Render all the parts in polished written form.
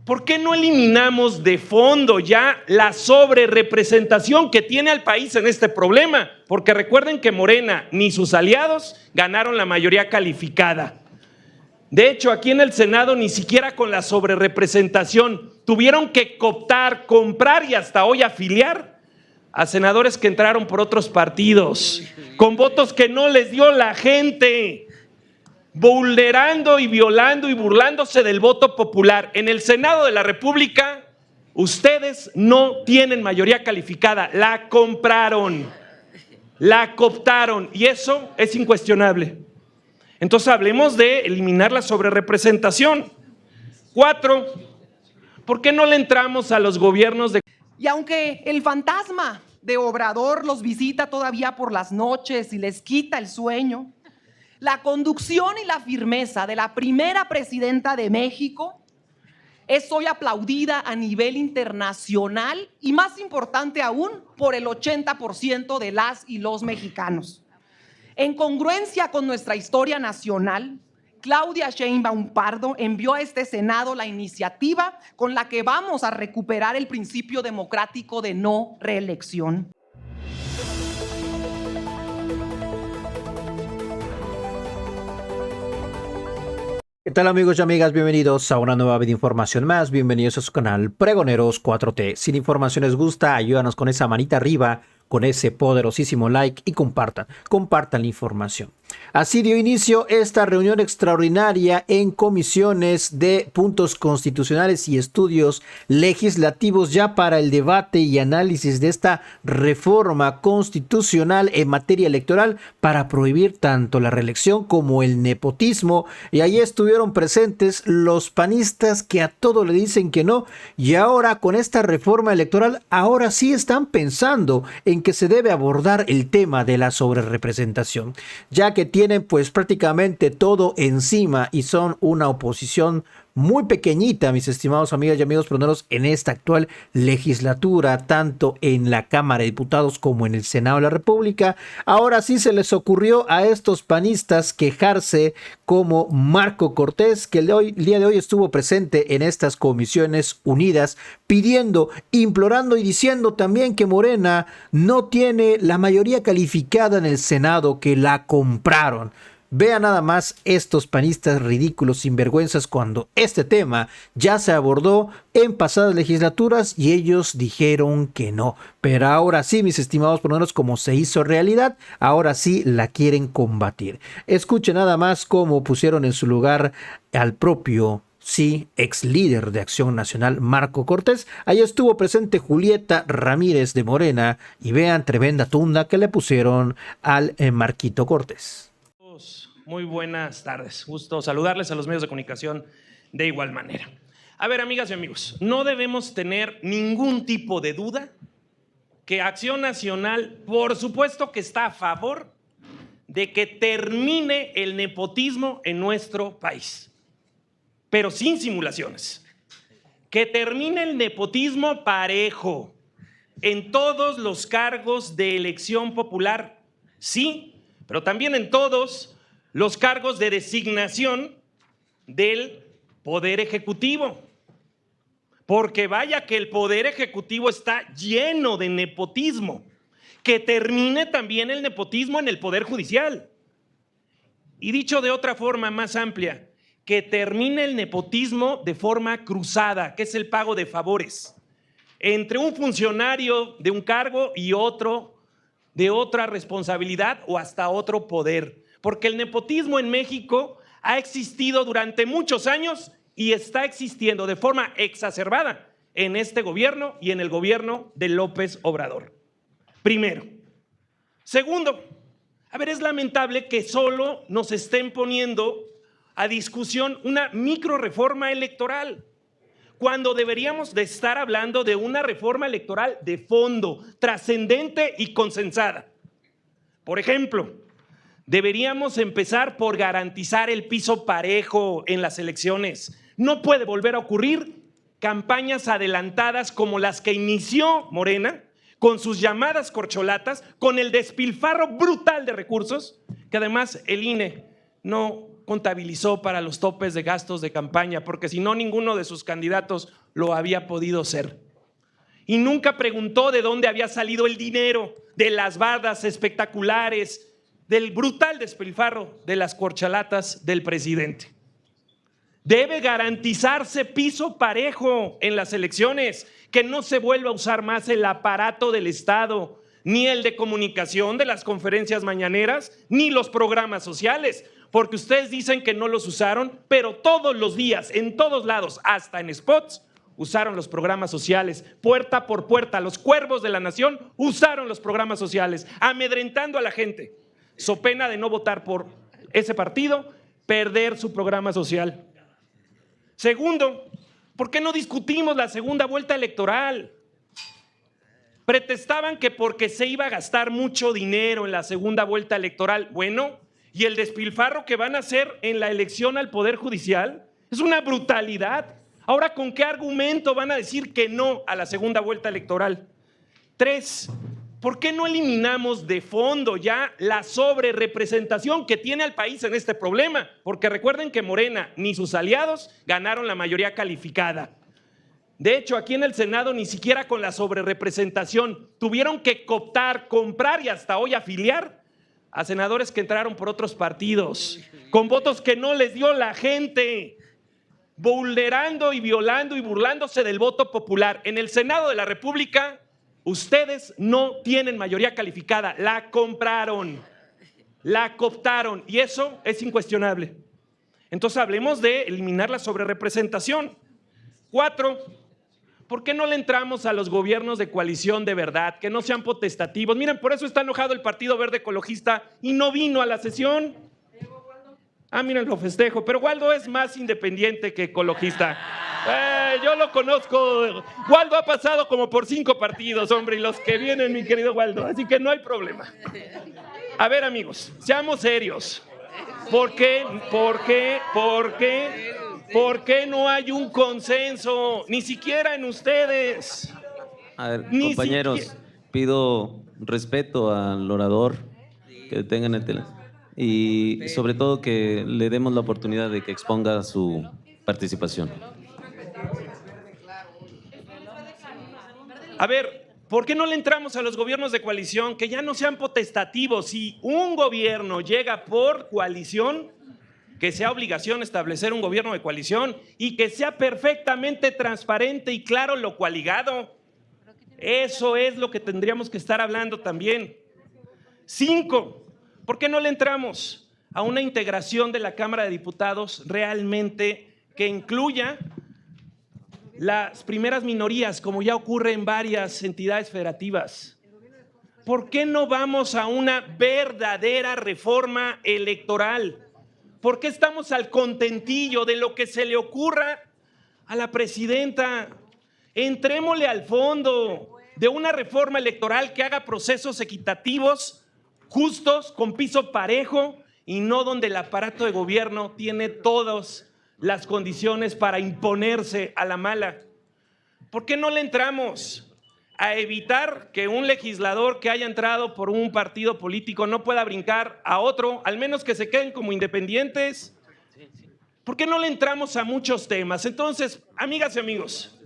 ¿Por qué no eliminamos de fondo ya la sobrerepresentación que tiene al país en este problema? Porque recuerden que Morena ni sus aliados ganaron la mayoría calificada. De hecho, aquí en el Senado ni siquiera con la sobrerepresentación tuvieron que cooptar, comprar y hasta hoy afiliar a senadores que entraron por otros partidos, con votos que no les dio la gente, vulnerando y violando y burlándose del voto popular. En el Senado de la República, ustedes no tienen mayoría calificada, la compraron, la cooptaron y eso es incuestionable. Entonces hablemos de eliminar la sobrerepresentación. 4, ¿por qué no le entramos a los gobiernos de... Y aunque el fantasma de Obrador los visita todavía por las noches y les quita el sueño, la conducción y la firmeza de la primera presidenta de México es hoy aplaudida a nivel internacional y, más importante aún, por el 80% de las y los mexicanos. En congruencia con nuestra historia nacional, Claudia Sheinbaum Pardo envió a este Senado la iniciativa con la que vamos a recuperar el principio democrático de no reelección. ¿Qué tal, amigos y amigas? Bienvenidos a una nueva información más. Bienvenidos a su canal Pregoneros 4T. Si la información les gusta, ayúdanos con esa manita arriba, con ese poderosísimo like y compartan la información. Así dio inicio esta reunión extraordinaria en comisiones de puntos constitucionales y estudios legislativos ya para el debate y análisis de esta reforma constitucional en materia electoral para prohibir tanto la reelección como el nepotismo. Y ahí estuvieron presentes los panistas que a todo le dicen que no, y ahora con esta reforma electoral ahora sí están pensando en que se debe abordar el tema de la sobrerepresentación, ya que tienen pues prácticamente todo encima y son una oposición muy pequeñita, mis estimados amigas y amigos pregoneros, en esta actual legislatura, tanto en la Cámara de Diputados como en el Senado de la República. Ahora sí se les ocurrió a estos panistas quejarse, como Marco Cortés, que el día de hoy estuvo presente en estas comisiones unidas, pidiendo, implorando y diciendo también que Morena no tiene la mayoría calificada en el Senado, que la compraron. Vean nada más estos panistas ridículos, sinvergüenzas, cuando este tema ya se abordó en pasadas legislaturas y ellos dijeron que no. Pero ahora sí, mis estimados pregoneros, como se hizo realidad, ahora sí la quieren combatir. Escuchen nada más cómo pusieron en su lugar al propio, sí, ex líder de Acción Nacional, Marco Cortés. Ahí estuvo presente Julieta Ramírez de Morena y vean tremenda tunda que le pusieron al Marquito Cortés. Muy buenas tardes, gusto saludarles a los medios de comunicación de igual manera. A ver, amigas y amigos, no debemos tener ningún tipo de duda que Acción Nacional, por supuesto que está a favor de que termine el nepotismo en nuestro país, pero sin simulaciones. Que termine el nepotismo parejo en todos los cargos de elección popular, sí, pero también en todos los cargos de designación del Poder Ejecutivo. Porque vaya que el Poder Ejecutivo está lleno de nepotismo. Que termine también el nepotismo en el Poder Judicial. Y dicho de otra forma más amplia, que termine el nepotismo de forma cruzada, que es el pago de favores entre un funcionario de un cargo y otro de otra responsabilidad o hasta otro poder. Porque el nepotismo en México ha existido durante muchos años y está existiendo de forma exacerbada en este gobierno y en el gobierno de López Obrador. Primero. Segundo, a ver, es lamentable que solo nos estén poniendo a discusión una micro reforma electoral, cuando deberíamos de estar hablando de una reforma electoral de fondo, trascendente y consensada. Por ejemplo, deberíamos empezar por garantizar el piso parejo en las elecciones. No puede volver a ocurrir campañas adelantadas como las que inició Morena, con sus llamadas corcholatas, con el despilfarro brutal de recursos, que además el INE no contabilizó para los topes de gastos de campaña, porque si no, ninguno de sus candidatos lo había podido ser. Y nunca preguntó de dónde había salido el dinero, de las bardas espectaculares, del brutal despilfarro de las corchalatas del presidente. Debe garantizarse piso parejo en las elecciones, que no se vuelva a usar más el aparato del Estado, ni el de comunicación de las conferencias mañaneras, ni los programas sociales, porque ustedes dicen que no los usaron, pero todos los días, en todos lados, hasta en spots, usaron los programas sociales, puerta por puerta. Los cuervos de la nación usaron los programas sociales, amedrentando a la gente, so pena de no votar por ese partido, perder su programa social. Segundo, ¿por qué no discutimos la segunda vuelta electoral? Pretestaban que porque se iba a gastar mucho dinero en la segunda vuelta electoral. Bueno, y el despilfarro que van a hacer en la elección al Poder Judicial es una brutalidad. Ahora, ¿con qué argumento van a decir que no a la segunda vuelta electoral? 3, ¿por qué no eliminamos de fondo ya la sobrerepresentación que tiene al país en este problema? Porque recuerden que Morena ni sus aliados ganaron la mayoría calificada. De hecho, aquí en el Senado ni siquiera con la sobrerepresentación tuvieron que cooptar, comprar y hasta hoy afiliar a senadores que entraron por otros partidos, con votos que no les dio la gente, vulnerando y violando y burlándose del voto popular. En el Senado de la República, ustedes no tienen mayoría calificada, la compraron, la cooptaron y eso es incuestionable. Entonces hablemos de eliminar la sobrerepresentación. 4, ¿por qué no le entramos a los gobiernos de coalición de verdad, que no sean potestativos? Miren, por eso está enojado el Partido Verde Ecologista y no vino a la sesión. Miren, lo festejo, pero Waldo es más independiente que ecologista. Yo lo conozco. Waldo ha pasado como por 5 partidos, hombre, y los que vienen, mi querido Waldo, así que no hay problema. A ver, amigos, seamos serios. ¿Por qué no hay un consenso? Ni siquiera en ustedes. A ver, compañeros, pido respeto al orador, que tengan el teléfono. Y sobre todo que le demos la oportunidad de que exponga su participación. A ver, ¿por qué no le entramos a los gobiernos de coalición que ya no sean potestativos? Si un gobierno llega por coalición, que sea obligación establecer un gobierno de coalición y que sea perfectamente transparente y claro lo coaligado. Eso es lo que tendríamos que estar hablando también. 5, ¿por qué no le entramos a una integración de la Cámara de Diputados realmente que incluya las primeras minorías, como ya ocurre en varias entidades federativas? ¿Por qué no vamos a una verdadera reforma electoral? ¿Por qué estamos al contentillo de lo que se le ocurra a la presidenta? Entrémosle al fondo de una reforma electoral que haga procesos equitativos, justos, con piso parejo y no donde el aparato de gobierno tiene todas las condiciones para imponerse a la mala. ¿Por qué no le entramos a evitar que un legislador que haya entrado por un partido político no pueda brincar a otro, al menos que se queden como independientes? ¿Por qué no le entramos a muchos temas? Entonces, amigas y amigos,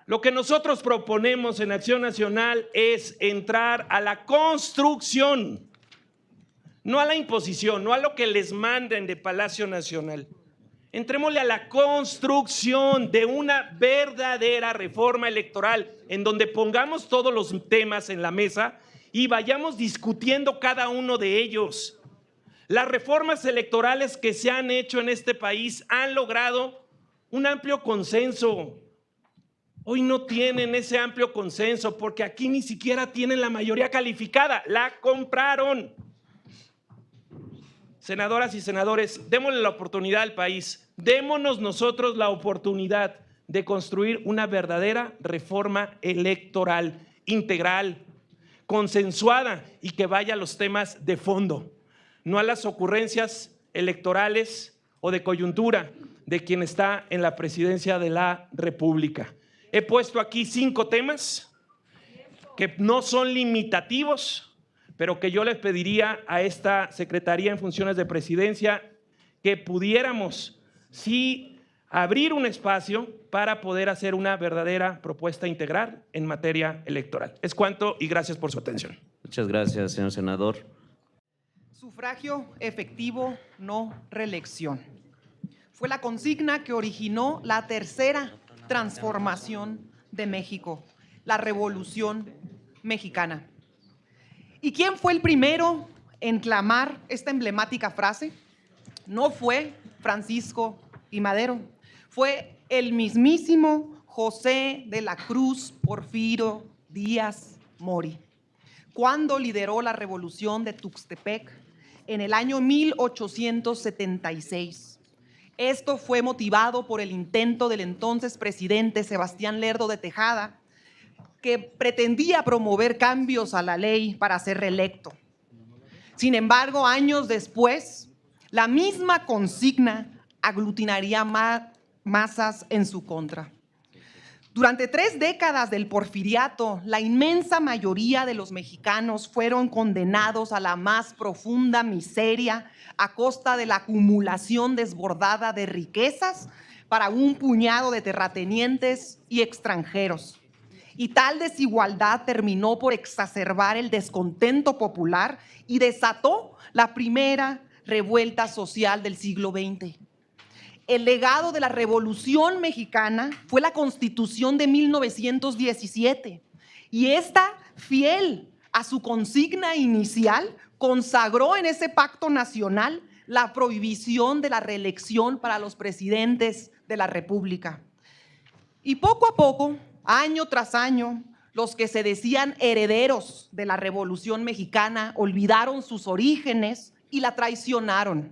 lo que nosotros proponemos en Acción Nacional es entrar a la construcción, no a la imposición, no a lo que les manden de Palacio Nacional. Entrémosle a la construcción de una verdadera reforma electoral en donde pongamos todos los temas en la mesa y vayamos discutiendo cada uno de ellos. Las reformas electorales que se han hecho en este país han logrado un amplio consenso. Hoy no tienen ese amplio consenso porque aquí ni siquiera tienen la mayoría calificada, la compraron. Senadoras y senadores, démosle la oportunidad al país, démonos nosotros la oportunidad de construir una verdadera reforma electoral integral, consensuada y que vaya a los temas de fondo, no a las ocurrencias electorales o de coyuntura de quien está en la presidencia de la República. He puesto aquí 5 temas que no son limitativos, pero que yo les pediría a esta Secretaría en funciones de presidencia que pudiéramos sí abrir un espacio para poder hacer una verdadera propuesta integral en materia electoral. Es cuanto y gracias por su atención. Muchas gracias, señor senador. Sufragio efectivo, no reelección. Fue la consigna que originó la tercera transformación de México, la Revolución Mexicana. ¿Y quién fue el primero en clamar esta emblemática frase? No fue Francisco I. Madero, fue el mismísimo José de la Cruz Porfirio Díaz Mori, cuando lideró la revolución de Tuxtepec en el año 1876. Esto fue motivado por el intento del entonces presidente Sebastián Lerdo de Tejada, que pretendía promover cambios a la ley para ser reelecto. Sin embargo, años después, la misma consigna aglutinaría masas en su contra. Durante 3 décadas del porfiriato, la inmensa mayoría de los mexicanos fueron condenados a la más profunda miseria a costa de la acumulación desbordada de riquezas para un puñado de terratenientes y extranjeros. Y tal desigualdad terminó por exacerbar el descontento popular y desató la primera revuelta social del siglo XX. El legado de la Revolución Mexicana fue la Constitución de 1917 y esta, fiel a su consigna inicial, consagró en ese pacto nacional la prohibición de la reelección para los presidentes de la República. Y poco a poco, año tras año, los que se decían herederos de la Revolución Mexicana olvidaron sus orígenes y la traicionaron.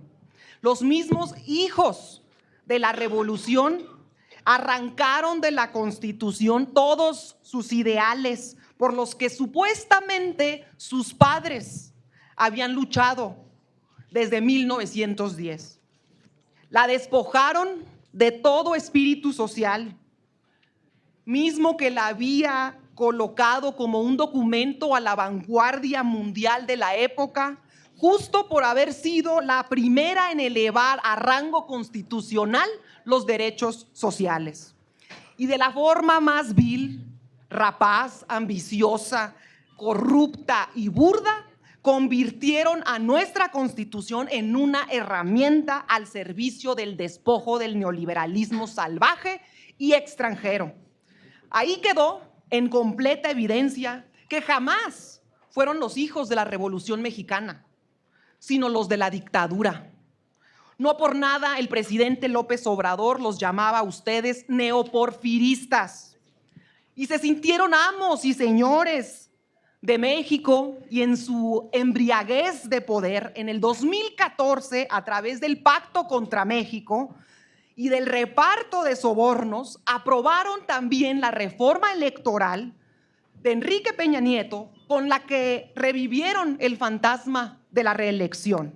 Los mismos hijos de la Revolución arrancaron de la Constitución todos sus ideales por los que supuestamente sus padres habían luchado desde 1910. La despojaron de todo espíritu social, mismo que la había colocado como un documento a la vanguardia mundial de la época, justo por haber sido la primera en elevar a rango constitucional los derechos sociales. Y de la forma más vil, rapaz, ambiciosa, corrupta y burda, convirtieron a nuestra Constitución en una herramienta al servicio del despojo del neoliberalismo salvaje y extranjero. Ahí quedó en completa evidencia que jamás fueron los hijos de la Revolución Mexicana, sino los de la dictadura. No por nada el presidente López Obrador los llamaba a ustedes neoporfiristas y se sintieron amos y señores de México, y en su embriaguez de poder en el 2014, a través del Pacto contra México y del reparto de sobornos, aprobaron también la reforma electoral de Enrique Peña Nieto, con la que revivieron el fantasma de la reelección.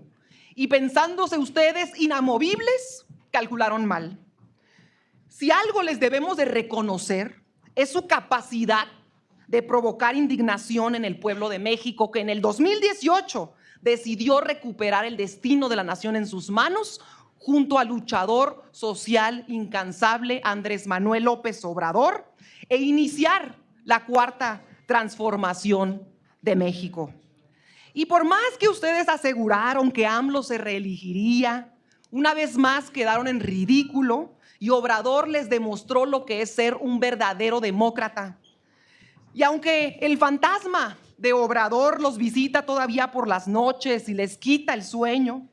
Y pensándose ustedes inamovibles, calcularon mal. Si algo les debemos de reconocer es su capacidad de provocar indignación en el pueblo de México, que en el 2018 decidió recuperar el destino de la nación en sus manos junto al luchador social incansable Andrés Manuel López Obrador e iniciar la cuarta transformación de México. Y por más que ustedes aseguraron que AMLO se reelegiría, una vez más quedaron en ridículo y Obrador les demostró lo que es ser un verdadero demócrata. Y aunque el fantasma de Obrador los visita todavía por las noches y les quita el sueño,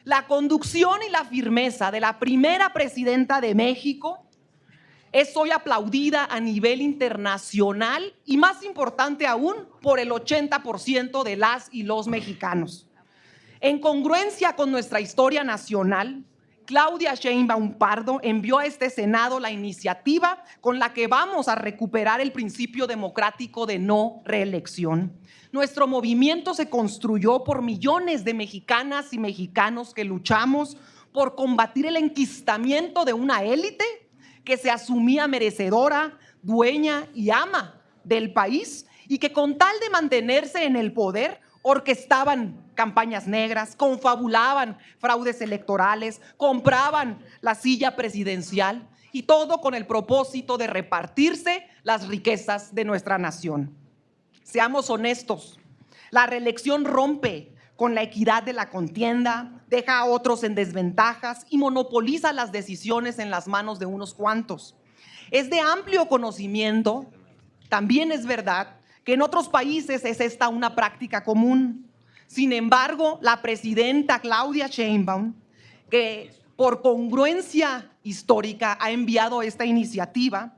la conducción y la firmeza de la primera presidenta de México es hoy aplaudida a nivel internacional y, más importante aún, por el 80% de las y los mexicanos. En congruencia con nuestra historia nacional, Claudia Sheinbaum Pardo envió a este Senado la iniciativa con la que vamos a recuperar el principio democrático de no reelección. Nuestro movimiento se construyó por millones de mexicanas y mexicanos que luchamos por combatir el enquistamiento de una élite que se asumía merecedora, dueña y ama del país y que con tal de mantenerse en el poder orquestaban campañas negras, confabulaban fraudes electorales, compraban la silla presidencial y todo con el propósito de repartirse las riquezas de nuestra nación. Seamos honestos, la reelección rompe con la equidad de la contienda, deja a otros en desventajas y monopoliza las decisiones en las manos de unos cuantos. Es de amplio conocimiento, también es verdad, que en otros países es esta una práctica común. Sin embargo, la presidenta Claudia Sheinbaum, que por congruencia histórica ha enviado esta iniciativa,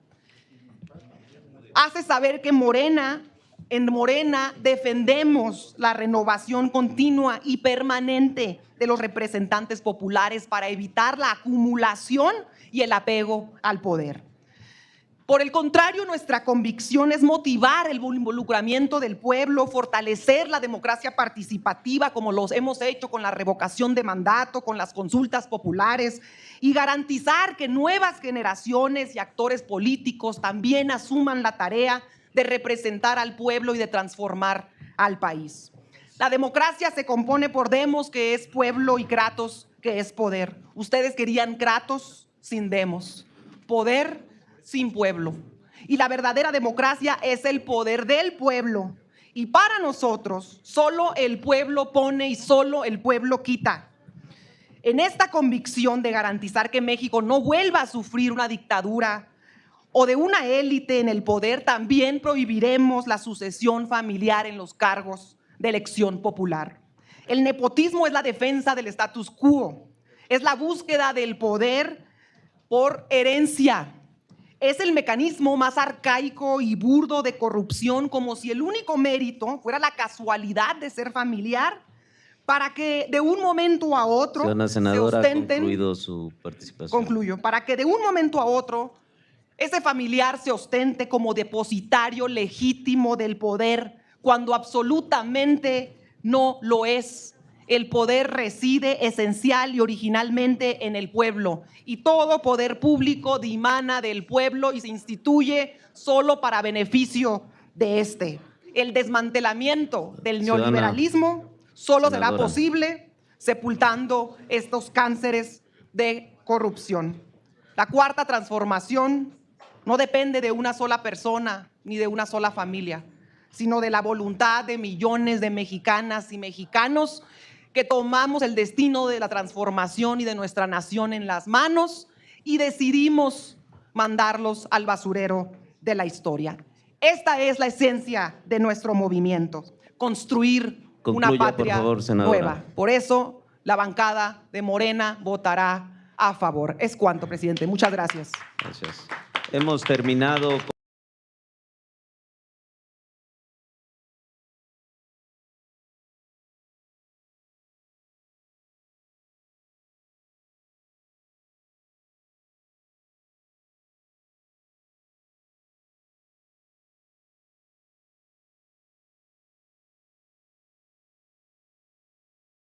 hace saber que en Morena defendemos la renovación continua y permanente de los representantes populares para evitar la acumulación y el apego al poder. Por el contrario, nuestra convicción es motivar el involucramiento del pueblo, fortalecer la democracia participativa como los hemos hecho con la revocación de mandato, con las consultas populares y garantizar que nuevas generaciones y actores políticos también asuman la tarea de representar al pueblo y de transformar al país. La democracia se compone por demos, que es pueblo, y kratos, que es poder. Ustedes querían kratos sin demos, poder sin pueblo. Y la verdadera democracia es el poder del pueblo. Y para nosotros, solo el pueblo pone y solo el pueblo quita. En esta convicción de garantizar que México no vuelva a sufrir una dictadura o de una élite en el poder, también prohibiremos la sucesión familiar en los cargos de elección popular. El nepotismo es la defensa del status quo, es la búsqueda del poder por herencia. Es el mecanismo más arcaico y burdo de corrupción, como si el único mérito fuera la casualidad de ser familiar, para que de un momento a otro Señora senadora, se ostenten. ha concluido su participación. Concluyo. Para que de un momento a otro ese familiar se ostente como depositario legítimo del poder, cuando absolutamente no lo es. El poder reside esencial y originalmente en el pueblo, y todo poder público dimana del pueblo y se instituye solo para beneficio de este. El desmantelamiento del neoliberalismo solo será posible sepultando estos cánceres de corrupción. La cuarta transformación no depende de una sola persona ni de una sola familia, sino de la voluntad de millones de mexicanas y mexicanos que tomamos el destino de la transformación y de nuestra nación en las manos y decidimos mandarlos al basurero de la historia. Esta es la esencia de nuestro movimiento, construir una patria nueva. Por eso la bancada de Morena votará a favor. Es cuanto, presidente. Muchas gracias. Gracias. Hemos terminado.